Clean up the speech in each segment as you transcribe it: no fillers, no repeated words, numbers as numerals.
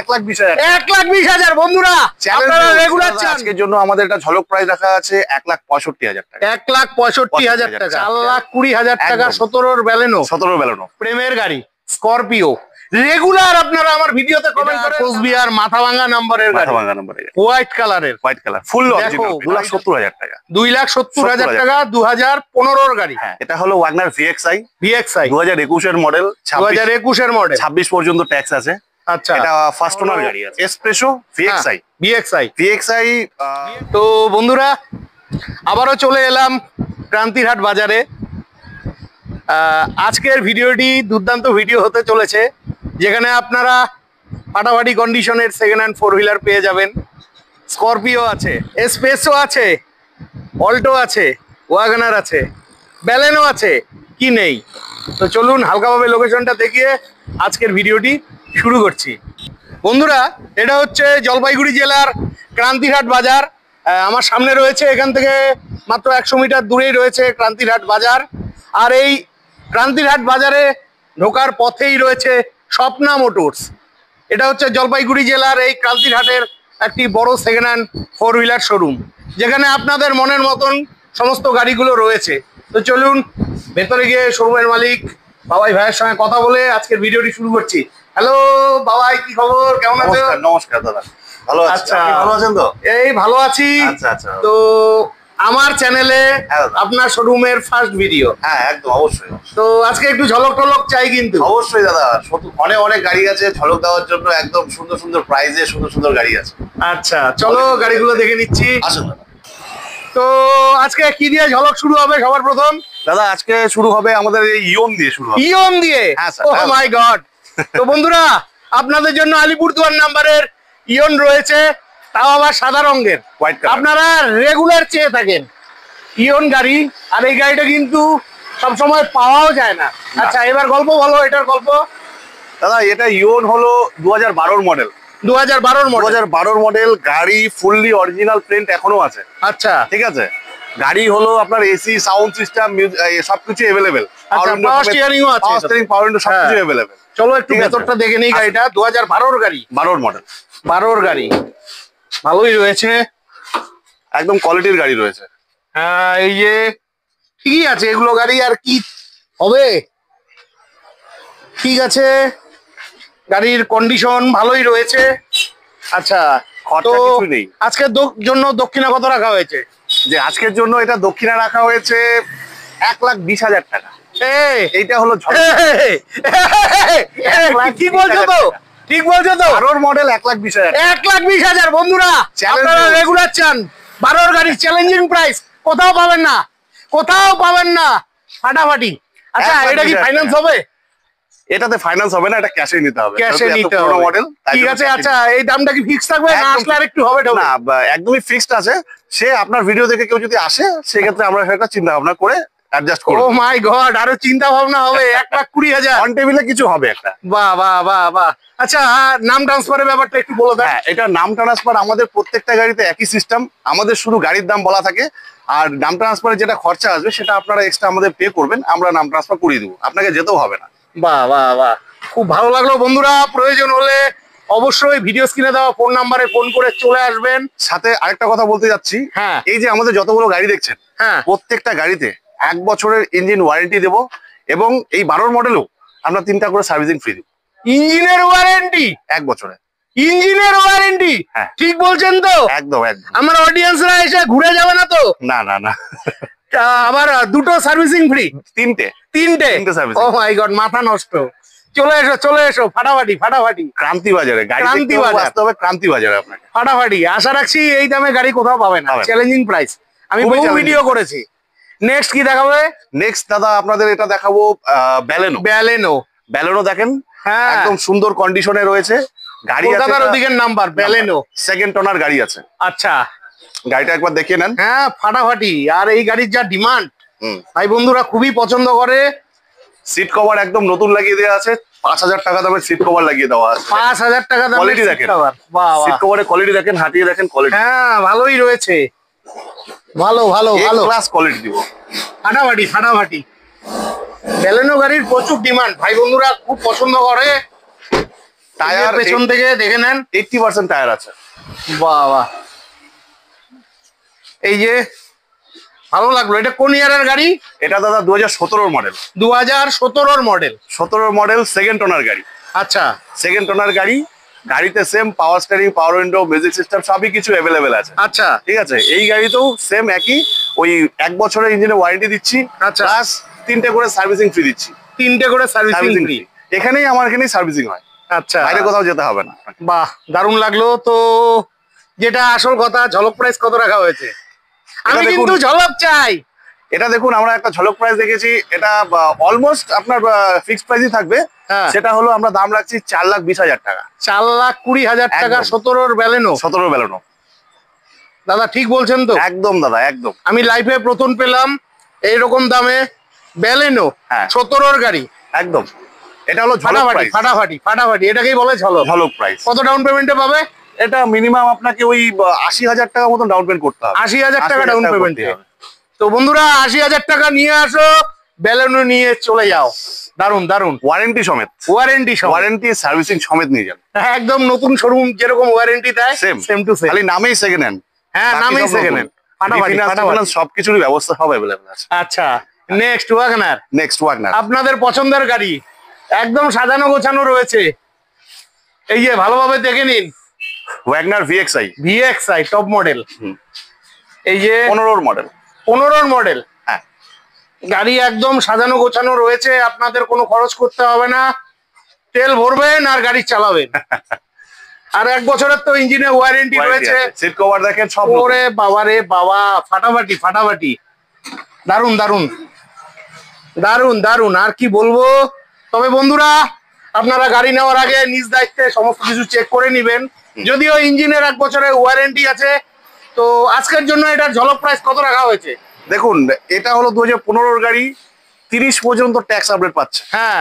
1,20,000 1,20,000 বন্ধুরা আপনারা রেগুলার চান। আজকের জন্য আমাদের এটা ঝলক প্রাইস রাখা আছে 1,65,000 টাকা। 1,65,000 টাকা, 4,20,000 টাকা। 17 ব্যালেনো, 17 ব্যালেনো প্রেমের গাড়ি স্করপিও। রেগুলার আপনারা আমার ভিডিওতে কমেন্ট করেন কোচবিহার মাথাভাঙ্গা নাম্বারের গাড়ি, মাথাভাঙ্গা নাম্বারের, হোয়াইট কালারের, হোয়াইট কালার ফুল অরিজিনাল, 2,70,000 টাকা। 2,70,000 টাকা, 2015 গাড়ি। হ্যাঁ, এটা হলো ওয়াগনার VXI 2021 এর মডেল, 2021 এর মডেল, 26 পর্যন্ত ট্যাক্স আছে। আচ্ছা, এটা ফার্স্ট ওনার গাড়ি আছে, এসপ্রেসো VXI। তো বন্ধুরা আবারও চলে এলাম ক্রান্তিরহাট বাজারে। আজকের ভিডিওটি দুর্দান্ত ভিডিও হতে চলেছে, যেখানে আপনারা ফাটাফাটি কন্ডিশনের সেকেন্ড হ্যান্ড 4 হুইলার পেয়ে যাবেন। স্করপিও আছে, এসপ্রেসো আছে, অল্টো আছে, ওয়াগনার আছে, ব্যালেনো আছে, কি নেই। তো চলুন হালকাভাবে লোকেশনটা দেখিয়ে আজকের ভিডিওটি শুরু করছি। বন্ধুরা এটা হচ্ছে জলপাইগুড়ি জেলার ক্রান্তিরহাট বাজার। আমার সামনে রয়েছে, এখান থেকে মাত্র 100 মিটার দূরেই রয়েছে ক্রান্তিরহাট বাজার। আর এই ক্রান্তিরহাট বাজারে ঢোকার পথেই রয়েছে স্বপ্না মোটরস। এটা হচ্ছে জলপাইগুড়ি জেলার এই ক্রান্তিরহাটের একটি বড় সেকেন্ড হ্যান্ড 4 হুইলার শোরুম, যেখানে আপনাদের মনের মতন সমস্ত গাড়িগুলো রয়েছে। তো চলুন ভেতরে গিয়ে শোরুমের মালিক বাবাই ভাইয়ের সঙ্গে কথা বলে আজকের ভিডিওটি শুরু করছি। হ্যালো বাবাই, কি খবর, কেমন আছেন? নমস্কার দাদা, ভালো আছি। আচ্ছা, আপনি ভালো আছেন তো? এই ভালো আছি। আচ্ছা। তো আমার চ্যানেলে আপনার শোরুমের ফার্স্ট ভিডিও। হ্যাঁ একদম, অবশ্যই। তো আজকে একটু ঝলক টলক চাই কিন্তু। অবশ্যই দাদা, অনেক গাড়ি আছে ঝলক দেওয়ার জন্য, একদম সুন্দর সুন্দর প্রাইজে সুন্দর গাড়ি আছে। আচ্ছা চলো গাড়িগুলো দেখে নিচ্ছি। আসুন দাদা। তো আজকে কি দিয়ে ঝলক শুরু হবে সবার প্রথম? দাদা আজকে শুরু হবে আমাদের এই ইয়ন দিয়ে শুরু হবে। ইয়ন দিয়ে? হ্যাঁ স্যার। ওহ মাই গড। তো বন্ধুরা আপনাদের জন্য আলিপুরদুয়ার নাম্বারের ইয়ন রয়েছে, তাও আবার সাদা রঙের। আপনারা রেগুলার চেয়ে থাকেন ইয়ন গাড়ি, আর এই গাড়িটা কিন্তু সবসময় পাওয়াও যায় না। আচ্ছা এবার গল্প বলো, এটার গল্প। দাদা এটা ইয়ন হলো 2012 মডেল। 2012 মডেল গাড়ি, ফুললি অরিজিনাল প্রিন্ট এখনো আছে। আচ্ছা ঠিক আছে। গাড়ি হলো আপনার এসি, সাউন্ড সিস্টেম, সবকিছু अवेलेबल। পাওয়ার স্টিয়ারিং ও আছে, পাওয়ার স্টিয়ারিং, পাওয়ার উইন্ডো সবকিছু अवेलेबल। চলো একটু ভেতরটা দেখে নেই। গাড়িটা 2012 গাড়ি, 12 মডেল, 12 গাড়ি, ভালোই রয়েছে, একদম কোয়ালিটির গাড়ি রয়েছে। হ্যাঁ এই যে ঠিকই আছে এগুলো গাড়ি, আর কি হবে, ঠিক আছে, গাড়ির কন্ডিশন ভালোই রয়েছে। আচ্ছা খরচা কিছু নেই। আজকের জন্য দক্ষিণা কত রাখা হয়েছে? যে আজকের জন্য এটা দক্ষিণা রাখা হয়েছে 1,20,000 টাকা। এইটা হলো ঠিক বলছো তো? ঠিক বলছো তো? 12 মডেল 1,20,000। 1,20,000 বন্ধুরা আপনারা রেগুলার চান 12 গাড়ি, চ্যালেঞ্জিং প্রাইস, কোথাও পাবেন না, কোথাও পাবেন না, ফাটাফাটি। আচ্ছা এটা কি ফাইন্যান্স হবে? এটাতে ফাইন্যান্স হবে না, এটা ক্যাশে নিতে হবে। ক্যাশে নিতে হবে মডেল, ঠিক আছে। আচ্ছা এই দামটা কি ফিক্স থাকবে না আসলে আর একটু হবে? না একদমই ফিক্সড আছে। সে আপনার ভিডিও দেখে কেউ যদি আসে সেক্ষেত্রে আমরা সেটা চিন্তা ভাবনা করে অ্যাডজাস্ট করব। ও মাই গড, আরো চিন্তা ভাবনা হবে। 1,20,000 অন টেবিলে কিছু হবে একটা। বাহ বাহ বাহ বাহ। আচ্ছা নাম ট্রান্সফারের ব্যাপারটা একটু বলে দেন। হ্যাঁ, এটা নাম ট্রান্সফার আমাদের প্রত্যেকটা গাড়িতে একই সিস্টেম। আমাদের শুধু গাড়ির দাম বলা থাকে, আর নাম ট্রান্সফারের যেটা খরচা আসবে সেটা আপনারা এক্সট্রা আমাদের পে করবেন, আমরা নাম ট্রান্সফার করিয়ে দেবো, আপনাকে যেতেও হবে না। বাহ বাহ বাহ, খুব ভালো লাগলো বন্ধুরা। প্রয়োজন হলে অবশ্যই ভিডিও স্ক্রিনে দেওয়া ফোন নাম্বারে ফোন করে চলে আসবেন। সাথে আরেকটা কথা বলতে যাচ্ছি, হ্যাঁ এই যে আমাদের যতগুলো গাড়ি দেখছেন, হ্যাঁ প্রত্যেকটা গাড়িতে 1 বছরের ইঞ্জিন ওয়ারেন্টি দেবো, এবং এই 12 মডেলও আমরা 3টা করে সার্ভিসিং ফ্রি দেবো। ইঞ্জিনের ওয়ারেন্টি 1 বছরে? ইঞ্জিনের ওয়ারেন্টি? হ্যাঁ ঠিক বলছেন তো? একদম একদম। আমার অডিয়েন্সরা এসে ঘুরে যাবে না তো? না না না, আবার দুটো সার্ভিসিং ফ্রি? তিনটে ও মাই গড, মাথা নষ্ট। চলে এসো চলে এসো, ফাটাফাটি ফাটাফাটি। ক্রান্তি বাজারে গাড়ি ক্রান্তি বাজার, আসতে হবে ক্রান্তি বাজারে আপনাকে। ফাটাফাটি, আশা রাখছি এই দামে গাড়ি কোথাও পাবেন না, চ্যালেঞ্জিং প্রাইস। আমি বহু ভিডিও করেছি। নেক্সট কি দেখাবে? নেক্সট দাদা আপনাদের এটা দেখাবো ব্যালেনো। দেখেন একদম সুন্দর কন্ডিশনে রয়েছে গাড়ি, কলকাতার ওদিকের নাম্বার, ব্যালেনো, সেকেন্ড ওনার গাড়ি আছে। আচ্ছা গাড়িটা একবার দেখিয়ে নেন। হ্যাঁ ফাটাফাটি। আর এই গাড়ির যা ডিমান্ড, ভাই বন্ধুরা খুবই পছন্দ করে। সিট কভার একদম নতুন লাগিয়ে দেওয়া আছে, 5,000 টাকা দামের সিট কভার লাগিয়ে দেওয়া আছে। 5,000 টাকা দামের কোয়ালিটি দেখেন, সিট কভারের কোয়ালিটি দেখেন, হাতিয়ে দেখেন কোয়ালিটি। হ্যাঁ ভালোই রয়েছে, ভালো ভালো ভালো ক্লাস কোয়ালিটি দিব। ফাটাফাটি ফাটাফাটি। ব্যালেনো গাড়ির প্রচুর ডিমান্ড, ভাই বন্ধুরা খুব পছন্দ করে। টায়ার পেছন থেকে দেখে নেন 80% টায়ার আছে। বাহ, এই যে ভালো লাগলো। এটা কোন ইয়ারের গাড়ি? এটা দাদা 2017 মডেল। 2017 মডেল। 17 মডেল সেকেন্ড ওনার গাড়ি। আচ্ছা, সেকেন্ড ওনার গাড়ি। গাড়িতে সেম পাওয়ার স্টিয়ারিং, পাওয়ার উইন্ডো, মিউজিক সিস্টেম সবই কিছু অ্যাভেলেবেল আছে। আচ্ছা, ঠিক আছে, এই গাড়িতেও সেম একই, ওই 1 বছরের ইঞ্জিনে ওয়ারেন্টি দিচ্ছি, আচ্ছা, প্লাস 3টে করে সার্ভিসিং ফ্রি দিচ্ছি। 3টে করে সার্ভিসিং ফ্রি এখানেই আমার এখানেই সার্ভিসিং হয়। আচ্ছা, বাইরে কোথাও যেতে হবে না। বাহ, দারুণ লাগলো। তো যেটা আসল কথা, ঝলক প্রাইস কত রাখা হয়েছে? আমি কিন্তু ঝলক চাই। এটা দেখুন, আমরা একটা ঝলক প্রাইস দেখেছি, এটা অলমোস্ট আপনার ফিক্সড প্রাইসই থাকবে। সেটা হলো আমরা দাম রাখছি 4,20,000 টাকা। 4,20,000 টাকা 17 ব্যালেনো। 17 ব্যালেনো দাদা ঠিক বলছেন তো? একদম দাদা, একদম। আমি লাইফে প্রথম পেলাম এইরকম দামে ব্যালেনো 17 গাড়ি। একদম, এটা হলো ঝলক প্রাইস। ফাটাফাটি এটাকেই বলে ঝলক। ঝলক প্রাইস। কত ডাউন পেমেন্টে পাবে? এটা মিনিমাম আপনাকে ওই 80,000 টাকা মতো ডাউন পেমেন্ট করতে হবে। 80,000 টাকা ডাউন পেমেন্টে। তো বন্ধুরা 80,000 টাকা নিয়ে আসো, ব্যালেনো নিয়ে চলে যাও। দারুন দারুন, ওয়ারেন্টি সমেত। ওয়ারেন্টি সার্ভিসিং সমেত নিয়ে যান। একদম নতুন শোরুম যেরকম ওয়ারেন্টি দেয় সেম টু সেম। খালি নামেই সেকেন্ড হ্যান্ড। হ্যাঁ, নামেই সেকেন্ড হ্যান্ড। ফাটাফাটি সবকিছুরই ব্যবস্থা সব অ্যাভেলেবল আছে। আচ্ছা, নেক্সট ওয়াগনার। আপনাদের পছন্দের গাড়ি একদম সাজানো গোছানো রয়েছে। এই যে ভালোভাবে দেখে নিন, ওয়াগনার ভিএক্সআই টপ মডেল। এই যে 15 মডেল। হ্যাঁ, গাড়ি একদম সাজানো গোছানো রয়েছে, আপনাদের কোনো খরচ করতে হবে না, তেল ভরবেন আর গাড়ি চালাবেন। আর 1 বছরের তো ইঞ্জিনে ওয়ারেন্টি রয়েছে। সিট কভার দেখেন সব। ওরে বাবা রে বাবা, ফাটাফাটি। দারুন দারুন দারুন দারুন, আর কি বলবো। তবে বন্ধুরা, আপনারা গাড়ি নেওয়ার আগে নিজ দায়িত্বে সমস্ত কিছু চেক করে নিবেন। যদিও ইঞ্জিনের 1 বছরের ওয়ারেন্টি আছে। তো আজকের জন্য এটার ঝলক প্রাইস কত রাখা হয়েছে? দেখুন, এটা হলো 2015 গাড়ি, 30 পর্যন্ত ট্যাক্স আপডেট পাচ্ছে। হ্যাঁ,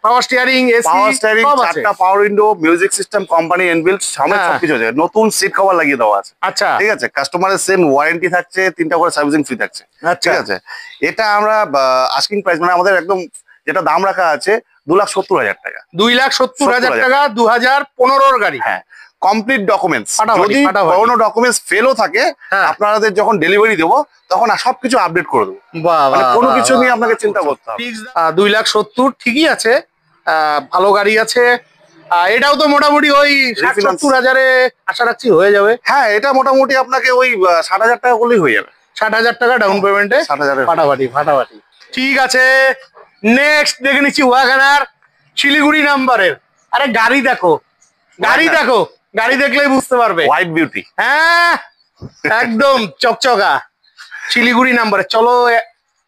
পাওয়ার স্টিয়ারিং, এসি, 4টা পাওয়ার window, music system company inbuilt সবকিছু আছে। নতুন সিট কভার লাগিয়ে দেওয়া আছে। আচ্ছা, ঠিক আছে, কাস্টমারের সেম ওয়ারেন্টি থাকছে, 3টা করে সার্ভিসিং ফ্রি থাকছে। ঠিক আছে, এটা আমরা আস্কিং প্রাইস মানে আমাদের একদম যেটা দাম রাখা আছে 2,70,000 টাকা। 2,70,000 টাকা 2015 গাড়ি। হ্যাঁ, কমপ্লিট ডকুমেন্টস। যদি কোনো ডকুমেন্টস ফেলও থাকে, আপনাদের যখন ডেলিভারি দেবো তখন সবকিছু আপডেট করে দেবো। মানে কোনো কিছু নিয়ে আপনাকে চিন্তা করতে হবে। 2,70,000 ঠিকই আছে, ভালো গাড়ি আছে। এটাও তো মোটামুটি ওই 60-70,000-এ আশা রাখছি হয়ে যাবে। হ্যাঁ, এটা মোটামুটি আপনাকে ওই 60,000 টাকা করলেই হয়ে যাবে। 60,000 টাকা ডাউন পেমেন্টে 60,000। ফাটাফাটি। ঠিক আছে, নেক্সট দেখে নিচ্ছি ওয়াগনার শিলিগুড়ি নাম্বারের। আরে গাড়ি দেখো, গাড়ি দেখলেই বুঝতে পারবে। White beauty. হ্যাঁ, একদম চকচকা শিলিগুড়ি নাম্বারে। চলো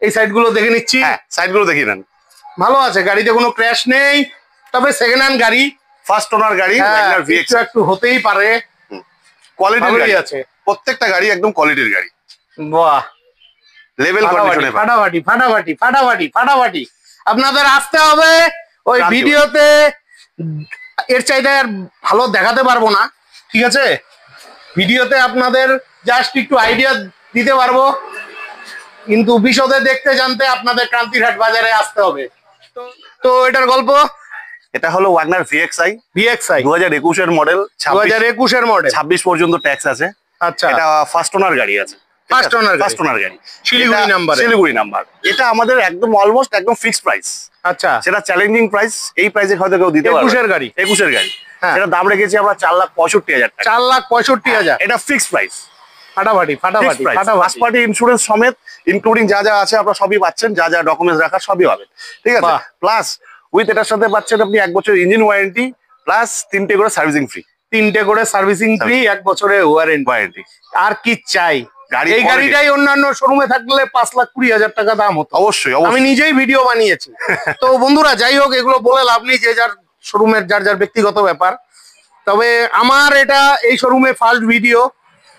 এই সাইড গুলো দেখে নিচ্ছি। সাইড গুলো দেখি নেন। ভালো আছে, গাড়িতে কোনো ক্র্যাশ নেই। তবে সেকেন্ড হ্যান্ড গাড়ি, ফার্স্ট ওনার গাড়ি, একটু হতেই পারে। কোয়ালিটির গাড়ি আছে, প্রত্যেকটা গাড়ি একদম কোয়ালিটির গাড়ি। বাহ, লেভেল কন্ডিশনে। ফাটাফাটি। আপনাদের আসতে হবে। ওই ভিডিওতে এর চাইতে আর ভালো দেখাতে পারবো না। ঠিক আছে, ভিডিওতে আপনাদের জাস্ট একটু আইডিয়া দিতে পারবো, কিন্তু বিশদে দেখতে জানতে আপনাদের ক্রান্তিরহাট বাজারে আসতে হবে। তো এটার গল্প, এটা হলো ওয়াগনার ভিএক্সআই 2021 এর মডেল। 2021 এর মডেল, 26 পর্যন্ত ট্যাক্স আছে। আচ্ছা, এটা ফার্স্ট ওনার গাড়ি আছে। ফার্স্ট ওনার গাড়ি, শিলিগুড়ি নাম্বার। এটা আমাদের একদম অলমোস্ট একদম ফিক্সড প্রাইস। আচ্ছা, সেটা চ্যালেঞ্জিং প্রাইস। এই প্রাইসে হয়তো কেউ দিতে পারবে। 21 এর গাড়ি। এটা দাম রেখেছি আমরা 4,65,000 টাকা। 4,65,000 এটা ফিক্সড প্রাইস। ফাটাফাটি। ফার্স্ট পার্টি ইন্স্যুরেন্স সমেত ইনক্লুডিং যা যা আছে আপনারা সবই পাচ্ছেন, যা যা ডকুমেন্টস রাখা সবই হবে। ঠিক আছে, প্লাস উইথ এটার সাথে পাচ্ছেন আপনি 1 বছর ইঞ্জিন ওয়ারেন্টি, প্লাস 3টে করে সার্ভিসিং ফ্রি। 3টে করে সার্ভিসিং ফ্রি, 1 বছরের ওয়ারেন্টি। আর কি চাই? এই গাড়িটাই অন্যান্য শোরুমে থাকলে 5,20,000 টাকা দাম হতো। অবশ্যই, আমি নিজেই ভিডিও বানিয়েছি। তো বন্ধুরা, যাই হোক, এগুলো বলে লাভ নেই, যে যার শোরুমের যার ব্যক্তিগত ব্যাপার। তবে আমার এটা এই শোরুমে ফার্স্ট ভিডিও।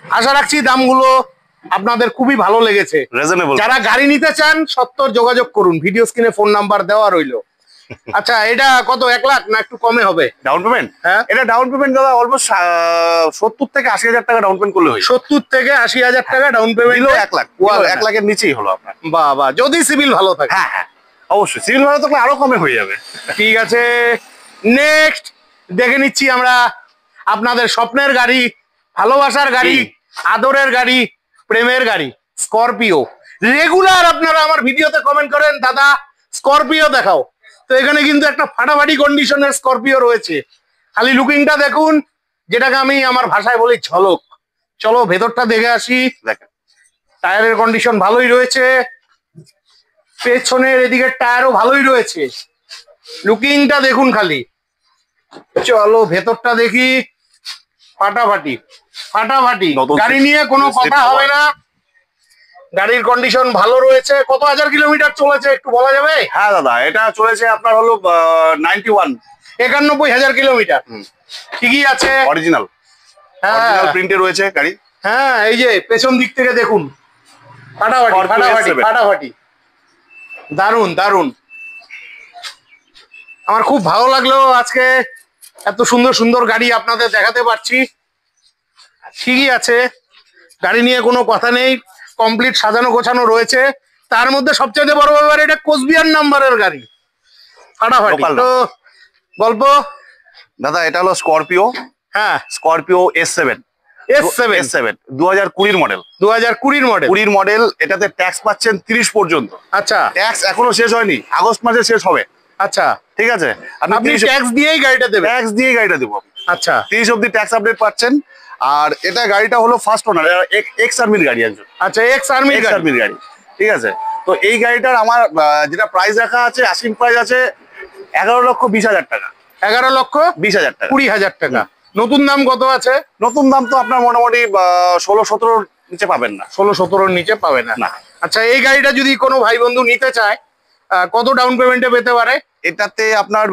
আশা রাখছি দামগুলো আপনাদের খুবই ভালো লেগেছে। যারা গাড়ি নিতে চান সত্তর যোগাযোগ করুন, ভিডিও স্ক্রিনে ফোন নাম্বার দেওয়া রইলো। আচ্ছা, এটা কত, 1 লাখ না একটু কমে হবে ডাউন পেমেন্ট? হ্যাঁ, এটা ডাউন পেমেন্ট দাদা অলমোস্ট 70 থেকে 80,000 টাকা ডাউন পেমেন্ট করলে হয়। 70 থেকে 80,000 টাকা ডাউন পেমেন্ট, 1 লাখ। 1 লাখের নিচেই হলো আপনার। বাহ, যদি সিভিল ভালো থাকে। হ্যাঁ, অবশ্যই সিভিল ভালো থাকলে আরো কমে হয়ে যাবে। ঠিক আছে, নেক্সট দেখে নিচ্ছি আমরা আপনাদের স্বপ্নের গাড়ি, ভালোবাসার গাড়ি, আদরের গাড়ি, প্রেমের গাড়ি স্করপিও। রেগুলার আপনারা আমার ভিডিওতে কমেন্ট করেন দাদা স্করপিও দেখাও, তো এখানে কিন্তু একটা ফাটাফাটি কন্ডিশনের স্করপিও রয়েছে। খালি লুকিংটা দেখুন, যেটাকে আমি আমার ভাষায় বলি ঝলক। চলো ভেতরটা দেখে আসি। দেখেন টায়ারের কন্ডিশন ভালোই রয়েছে, পেছনের এদিকে টায়ারও ভালোই রয়েছে। লুকিংটা দেখুন খালি। চলো ভেতরটা দেখি। ফাটাফাটি ফাটাফাটি, গাড়ি নিয়ে কোনো কথা হবে না। গাড়ির কন্ডিশন ভালো রয়েছে। কত হাজার কিলোমিটার চলেছে একটু বলা যাবে? হ্যাঁ দাদা, এটা চলেছে আপনার হলো 91, 91,000 কিলোমিটার। ঠিকই আছে, অরিজিনাল প্রিন্টে রয়েছে গাড়ি। হ্যাঁ, এই যে পেছন দিক থেকে দেখুন, ফাটাফাটি ফাটাফাটি ফাটাফাটি, দারুন দারুন। আমার খুব ভালো লাগলো আজকে এত সুন্দর সুন্দর গাড়ি আপনাদের দেখাতে পারছি। ঠিকই আছে, গাড়ি নিয়ে কোনো কথা নেই, কমপ্লিট সাজানো গোছানো রয়েছে। তার মধ্যে সবচেয়ে বড় ব্যাপার, এটা কোচবিহার নাম্বারের গাড়ি, ফাটাফাটি। তো গল্প দাদা, এটা হলো স্করপিও। হ্যাঁ, Scorpio S7 2020 model. 2020 model. 20 model. এটাতে ট্যাক্স পাচ্ছেন 30 পর্যন্ত। আচ্ছা, ট্যাক্স এখনো শেষ হয়নি, আগস্ট মাসে শেষ হবে। আচ্ছা, ঠিক আছে, আপনি ট্যাক্স দিয়েই গাড়িটা দেবেন? ট্যাক্স দিয়ে গাড়িটা দেবো। আচ্ছা, 30 অবধি ট্যাক্স আপডেট পাচ্ছেন। আর এটা গাড়িটা হলো ফার্স্ট ওনার, এক্স আর্মির গাড়ি একজন। আচ্ছা, এক্স আর্মির গাড়ি। ঠিক আছে, তো এই গাড়িটার আমার যেটা প্রাইস রাখা আছে, আস্কিং প্রাইস আছে 11,20,000 টাকা। 11,20,000 টাকা, 20,000 টাকা। নতুন দাম কত আছে? নতুন দাম তো আপনার মোটামুটি 16-17 নিচে পাবেন না। 16-17 নিচে পাবে না। না। আচ্ছা, এই গাড়িটা যদি কোনো ভাই বন্ধু নিতে চায়, কত ডাউন পেমেন্টে পেতে পারে? এটাতে আপনার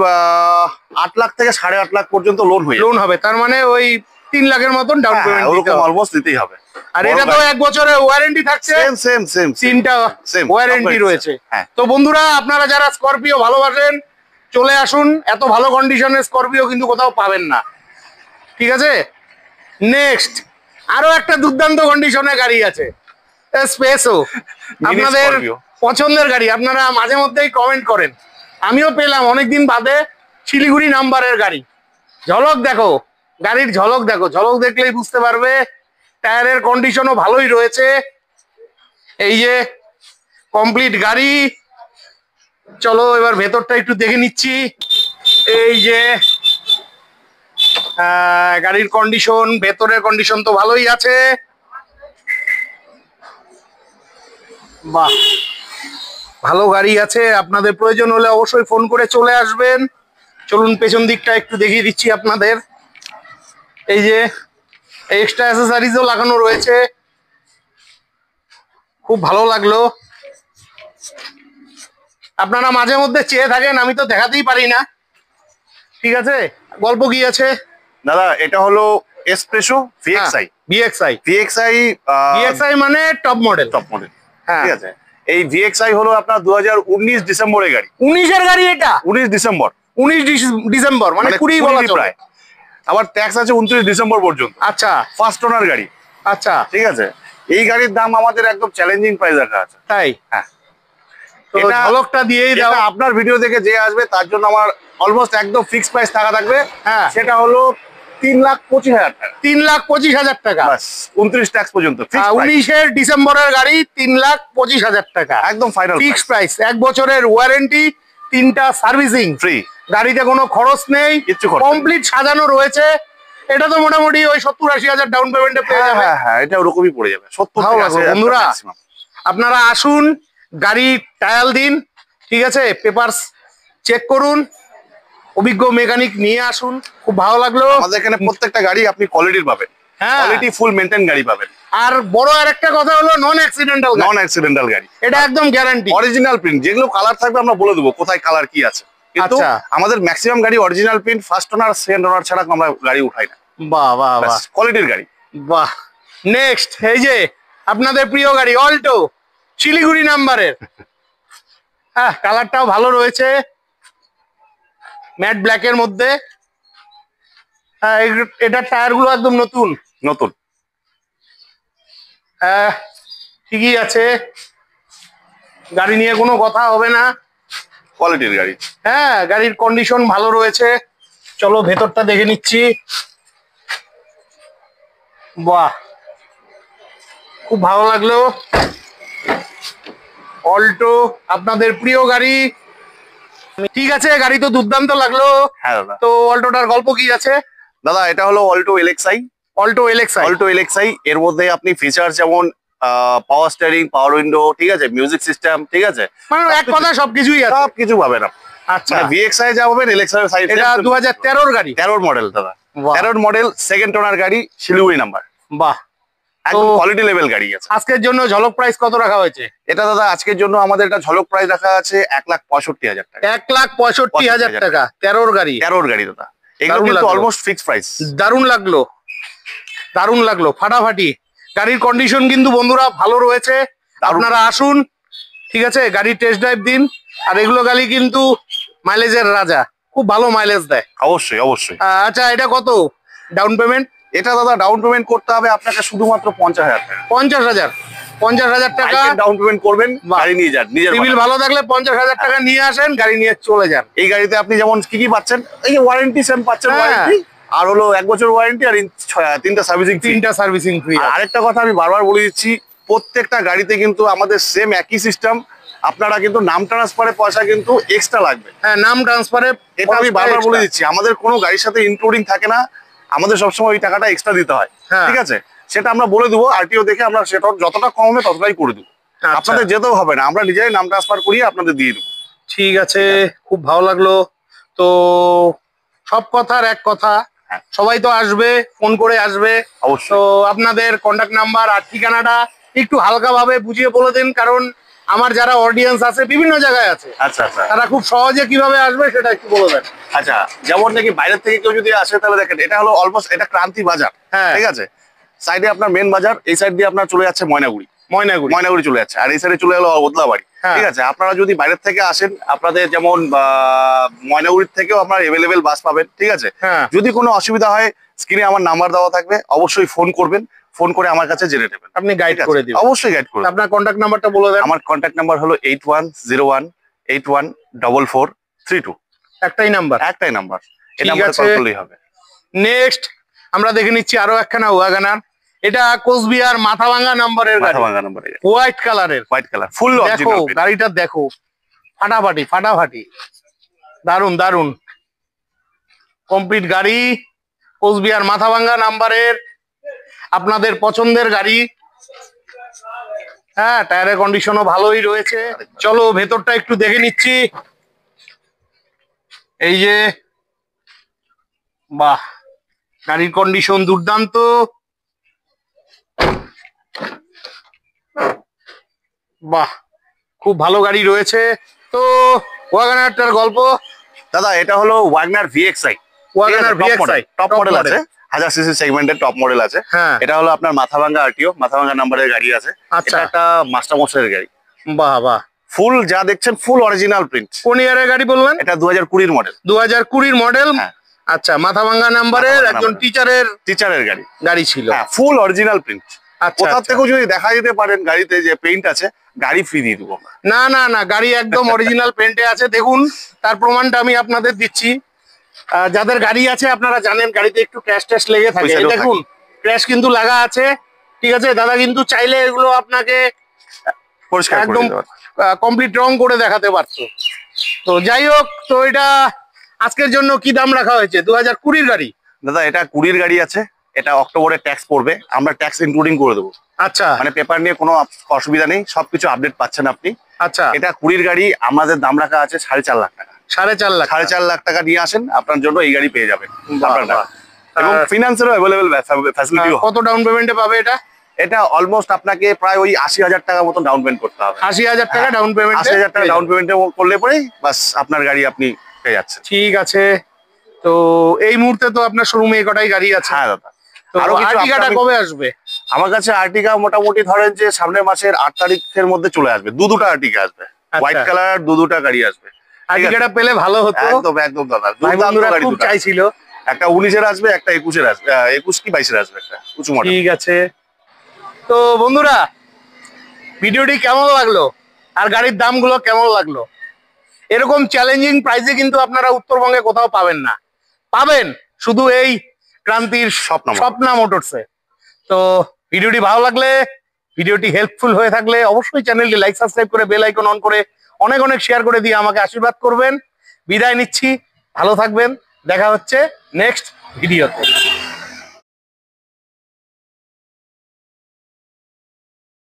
8 লাখ থেকে 8.5 লাখ পর্যন্ত লোন হবে। তার মানে ওই 3 লাখের মতন ডাউন পেমেন্ট অলমোস্ট দিতেই হবে। আর এটা তো 1 বছরের ওয়ারেন্টি থাকছে। সেম তিনটা ওয়ারেন্টি রয়েছে। তো বন্ধুরা, আপনারা যারা স্করপিও ভালোবাসেন চলে আসুন, এত ভালো কন্ডিশনের স্করপিও কিন্তু কোথাও পাবেন না। ঠিক আছে, নেক্সট আরো একটা দুর্দান্ত কন্ডিশনের গাড়ি আছে, স্পেসো। আপনাদের পছন্দের গাড়ি, আপনারা মাঝে মধ্যেই কমেন্ট করেন, আমিও পেলাম অনেকদিন বাদে শিলিগুড়ি নাম্বারের গাড়ি। ঝলক দেখো, গাড়ির ঝলক দেখো, ঝলক দেখলেই বুঝতে পারবে। টায়ারের কন্ডিশনও ভালোই রয়েছে। এই যে কমপ্লিট গাড়ি। চলো এবার ভেতরটা একটু দেখে নিচ্ছি। এই যে গাড়ির কন্ডিশন, ভেতরের কন্ডিশন তো ভালোই আছে। বাহ, ভালো গাড়ি আছে। আপনাদের প্রয়োজন হলে অবশ্যই ফোন করে চলে আসবেন। চলুন পেছন দিকটা একটু দেখিয়ে দিচ্ছি আপনাদের। এই যে এক্সট্রা অ্যাসেসরিজও লাগানো রয়েছে, খুব ভালো লাগলো। আপনারা মাঝে মধ্যে চেয়ে থাকেন, আমি তো দেখাতেই পারি না। ঠিক আছে, গল্প কি আছে দাদা? এটা হলো এসপ্রেসো VXI। VXI মানে টপ মডেল। ঠিক আছে, এই VXI হলো আপনার 2019 ডিসেম্বরের গাড়ি। 19-এর গাড়ি এটা? 19 ডিসেম্বর মানে 20 বলা প্রায়। আবার ট্যাক্স আছে 29 ডিসেম্বর পর্যন্ত। আচ্ছা, ফার্স্ট ওনার গাড়ি। আচ্ছা, ঠিক আছে, এই গাড়ির দাম আমাদের একদম চ্যালেঞ্জিং প্রাইস রাখা আছে। তাই? হ্যাঁ, এটা ঝলকটা দিয়েই দাও। আপনার ভিডিও দেখে যে আসবে তার জন্য আমার অলমোস্ট একদম ফিক্সড প্রাইস টাকা থাকবে। হ্যাঁ, সেটা হলো 3,25,000 টাকা। 3,25,000 টাকা, বাস 29 ট্যাক্স পর্যন্ত। 19-এর ডিসেম্বরের গাড়ি 3,25,000 টাকা, একদম ফাইনাল ফিক্সড প্রাইস। 1 বছরের ওয়ারেন্টি, 3টা সার্ভিসিং ফ্রি। গাড়িতে কোনো খরচ নেই, কমপ্লিট সাজানো রয়েছে। এটা তো মোটামুটি ওই 70-80,000 ডাউন পেমেন্টে পেয়ে যাবে। হ্যাঁ, এটা ওরকমই পড়ে যাবে। 70। বন্ধুরা, আপনারা আসুন, গাড়ি ট্রায়াল দিন। ঠিক আছে, পেপারস চেক করুন, অভিজ্ঞ মেকানিক নিয়ে আসুন। খুব ভালো লাগলো। আমাদের এখানে প্রত্যেকটা গাড়ি আপনি কোয়ালিটির পাবেন, কোয়ালিটি ফুল মেইনটেইন গাড়ি পাবেন। আর বড় আরেকটা কথা হলো নন অ্যাক্সিডেন্টাল গাড়ি। এটা একদম গ্যারান্টি। অরিজিনাল প্রিন্ট, যেগুলো কালার থাকবে আমরা বলে দেবো কোথায় কালার কি আছে। কিন্তু আমাদের ম্যাক্সিমাম গাড়ি original print, first owner second ওনার ছাড়া আমরা গাড়ি উঠাই না। বাহ বাহ বাহ, কোয়ালিটির গাড়ি। বাহ। নেক্সট, এই যে আপনাদের প্রিয় গাড়ি অল্টো, শিলিগুড়ি নাম্বারের। হ্যাঁ, কালারটাও ভালো রয়েছে, ম্যাট ব্ল্যাকের মধ্যে। হ্যাঁ, এটার টায়ার গুলো একদম নতুন। হ্যাঁ, ঠিকই আছে, গাড়ি নিয়ে কোনো কথা হবে না। কোয়ালিটির গাড়ি। হ্যাঁ, গাড়ির কন্ডিশন ভালো রয়েছে। চলো ভেতরটা দেখে নিচ্ছি। বাহ, খুব ভালো লাগলো। অল্টো আপনাদের প্রিয় গাড়ি। ঠিক আছে, গাড়ি তো দুর্দান্ত লাগলো। হ্যাঁ দাদা। তো অল্টোটার গল্প কি আছে? দাদা এটা হলো Alto LXi. Alto LXi. Alto LXi এর মধ্যে আপনি ফিচার যেমন পাওয়ার স্টিয়ারিং, পাওয়ার উইন্ডো, ঠিক আছে, মিউজিক সিস্টেম, ঠিক আছে, মানে এক কথা সবকিছুই আছে। সবকিছু পাবেন আপনি। আচ্ছা, মানে ভিএক্সআই যা পাবেন এলএক্সআই এর সাইড। এটা 2013 গাড়ি। 13 মডেল দাদা। বাহ। 13 মডেল, সেকেন্ড ওনার গাড়ি, শিলিগুড়ি নাম্বার। বাহ, একদম কোয়ালিটি লেভেল গাড়ি আছে। আজকের জন্য ঝলক প্রাইস কত রাখা হয়েছে? এটা দাদা আজকের জন্য আমাদের এটা ঝলক প্রাইস রাখা আছে 1,65,000 টাকা। 1,65,000 টাকা 13 গাড়ি। 13 গাড়ি দাদা, এগুলো কিন্তু অলমোস্ট ফিক্সড প্রাইস। দারুণ লাগলো, দারুণ লাগলো, ফাটাফাটি। গাড়ির কন্ডিশন কিন্তু বন্ধুরা ভালো রয়েছে, আপনারা আসুন, ঠিক আছে, গাড়ির টেস্ট ড্রাইভ দিন। আর এগুলো গাড়ি কিন্তু মাইলেজের রাজা, খুব ভালো মাইলেজ দেয়। অবশ্যই অবশ্যই। আচ্ছা, এটা কত ডাউন পেমেন্ট? এটা দাদা ডাউন পেমেন্ট করতে হবে আপনাকে শুধুমাত্র 50,000 টাকা। 50,000? 50,000 টাকা ডাউন পেমেন্ট করবেন, গাড়ি নিয়ে যান। নিজের সিভিল ভালো থাকলে 50,000 টাকা নিয়ে আসেন, গাড়ি নিয়ে চলে যান। এই গাড়িতে আপনি যেমন কি কি পাচ্ছেন, এই যে ওয়ারেন্টি সেম পাচ্ছেন, ওয়ারেন্টি আর হলো 1 বছর ওয়ারেন্টি আর 3টা সার্ভিসিং। 3টা সার্ভিসিং ফ্রি। আরেকটা কথা আমি বারবার বলে দিচ্ছি, প্রত্যেকটা গাড়িতে কিন্তু আমাদের সেম একই সিস্টেম। আপনারা কিন্তু নাম ট্রান্সফারের পয়সা কিন্তু এক্সট্রা লাগবে। হ্যাঁ, নাম ট্রান্সফারে এটা আমি বারবার বলে দিচ্ছি, আমাদের কোনো গাড়ির সাথে ইনক্লুডিং থাকে না, আমাদের সবসময় ওই টাকাটা এক্সট্রা দিতে হয়। ঠিক আছে, সেটা আমরা বলে দেবো, আরটিও দেখে আমরা সেটা যতটা কম হবে ততটাই করে দেবো। আপনাদের যেতেও হবে না, আমরা নিজেরাই নাম ট্রান্সফার করিয়ে আপনাদের দিয়ে দেবো। ঠিক আছে, খুব ভালো লাগলো। তো সব কথার এক কথা, সবাই তো আসবে, ফোন করে আসবে অবশ্যই। তো আপনাদের কন্ট্যাক্ট নাম্বার আর ঠিকানাটা একটু হালকাভাবে বুঝিয়ে বলে দিন, কারণ আমার যারা অডিয়েন্স আছে বিভিন্ন জায়গায় আছে। আচ্ছা আচ্ছা, তারা খুব সহজে কিভাবে আসবে সেটা একটু বলে দেন। আচ্ছা, যেমন নাকি বাইরের থেকে কেউ যদি আসে তাহলে দেখেন, এটা হলো অলমোস্ট এটা ক্রান্তি বাজার। হ্যাঁ, ঠিক আছে, সাইডে আপনার মেন বাজার, এই সাইড দিয়ে আপনার চলে যাচ্ছে ময়নাগুড়ি। ময়নাগুড়ি চলে যাচ্ছে, আর এই সাইডে চলে গেলো ওদলাবাড়ি। ঠিক আছে, আপনারা যদি বাইরের থেকে আসেন, আপনাদের যেমন ময়নাগুড়ির থেকেও আপনার এভেলেবেল বাস পাবেন। ঠিক আছে, যদি কোনো অসুবিধা হয় স্ক্রিনে আমার নাম্বার দেওয়া থাকবে, অবশ্যই ফোন করবেন, ফোন করে আমার কাছে জেনে নেবেন, আপনি গাইড করে দিবেন। অবশ্যই গাইড করবেন। আপনার কন্ট্যাক্ট নাম্বারটা বলে দেন। আমার কন্ট্যাক্ট নাম্বার হলো 8101814432। একটাই নাম্বার? একটাই নাম্বার, এটা আমরা কল করলেই হবে। নেক্সট আমরা দেখে নিচ্ছি আরো একখানা ওয়াগনার। এটা কোচবিহার মাথাভাঙ্গা নাম্বারের গাড়ি, মাথাভাঙ্গা নাম্বারের, হোয়াইট কালারের। হোয়াইট কালার, ফুল দেখো অরিজিনাল গাড়িটা, দেখো ফাটাফাটি ফাটাফাটি, দারুন দারুন কমপ্লিট গাড়ি, কোচবিহার মাথাভাঙ্গা নাম্বারের, আপনাদের পছন্দের গাড়ি। হ্যাঁ, টায়ারের কন্ডিশনও ভালোই রয়েছে। চলো ভেতরটা একটু দেখে নিচ্ছি। এই যে, বাহ, গাড়ির কন্ডিশন দুর্দান্ত। বাহ, খুব ভালো গাড়ি রয়েছে। তো ওয়াগনারটার গল্প দাদা, এটা হলো WagonR VXI. WagonR VXI top model আছে, 1000 সিসি সেগমেন্টের টপ মডেল আছে। এটা হলো আপনার মাথাভাঙ্গা আরটিও, মাথাভাঙ্গা নাম্বারের গাড়ি আছে। এটা একটা মাস্টার মশাইয়ের গাড়ি। বাহ বাহ, ফুল যা দেখছেন ফুল অরিজিনাল প্রিন্ট। কোন ইয়ারের গাড়ি বললেন? এটা 2020 মডেল। 2020 মডেল। আচ্ছা, মাথাভাঙ্গা নাম্বারের একজন টিচারের গাড়ি ছিল। হ্যাঁ, ফুল অরিজিনাল প্রিন্ট। কোথা থেকেও যদি দেখা যেতে পারেন গাড়িতে যে পেইন্ট আছে, গাড়ি ফ্রি দিয়ে দেবো। না না না, গাড়ি একদম অরিজিনাল পেইন্টে আছে। দেখুন, তার প্রমাণটা আমি আপনাদের দিচ্ছি। যাদের গাড়ি আছে আপনারা জানেন গাড়িতে একটু ক্র্যাশ ট্যাশ লেগে থাকে। দেখুন, ক্র্যাশ কিন্তু লাগা আছে। ঠিক আছে, দাদা কিন্তু চাইলে এগুলো আপনাকে পরিষ্কার একদম কমপ্লিট রং করে দেখাতে পারতো। তো যাই হোক, তো এটা আজকের জন্য কি দাম রাখা হয়েছে? 2020 গাড়ি। দাদা, এটা 20 গাড়ি আছে, এটা অক্টোবরে ট্যাক্স পড়বে, আমরা ট্যাক্স ইনক্লুডিং করে দেবো। আচ্ছা, মানে পেপার নিয়ে কোনো অসুবিধা নেই, সবকিছু আপডেট পাচ্ছেন আপনি। আচ্ছা, এটা 20 গাড়ি, আমাদের দাম রাখা আছে 4.5 লাখ টাকা। 4.5 লাখ টাকা নিয়ে আসেন, আপনার জন্য এই গাড়ি পেয়ে যাবেন। এবং ফিনান্সেরও অ্যাভেলেবেল ফ্যাসিলিটি। কত ডাউন পেমেন্টে পাবে এটা? এটা অলমোস্ট আপনাকে প্রায় ওই 80,000 টাকা মতো ডাউন পেমেন্ট করতে হবে। 80,000 টাকা ডাউন পেমেন্ট? 80,000 টাকা ডাউন পেমেন্টে করলে পরেই বাস আপনার গাড়ি আপনি পেয়ে যাচ্ছেন। ঠিক আছে, তো এই মুহূর্তে তো আপনার শোরুমে এই কটাই গাড়ি আছে। হ্যাঁ দাদা। আরো আর্টিকাটা কবে আসবে? আমার কাছে আর্টিকা মোটামুটি ধরেন যে সামনের মাসের 8 তারিখের মধ্যে চলে আসবে। দুটো আর্টিকা আসবে, হোয়াইট কালার, দুটো গাড়ি আসবে। আর্টিকাটা পেলে ভালো হতো। একদম একদম দাদা, খুব চাইছিল। একটা 19-এর আসবে, একটা 21-এর আসবে, 21 কি 22-এর আসবে, একটা উঁচু মডেল। ঠিক আছে, তো বন্ধুরা ভিডিওটি কেমন লাগলো আর গাড়ির দামগুলো কেমন লাগলো? এরকম চ্যালেঞ্জিং প্রাইসে কিন্তু আপনারা উত্তরবঙ্গে কোথাও পাবেন না। পাবেন শুধু এই ক্রান্তির স্বপ্না মোটরসে। তো ভিডিওটি ভালো লাগলে, ভিডিওটি হেল্পফুল হয়ে থাকলে অবশ্যই চ্যানেলটি লাইক সাবস্ক্রাইব করে বেল আইকন অন করে অনেক অনেক শেয়ার করে দিয়ে আমাকে আশীর্বাদ করবেন। বিদায় নিচ্ছি, ভালো থাকবেন, দেখা হচ্ছে নেক্সট ভিডিওতে।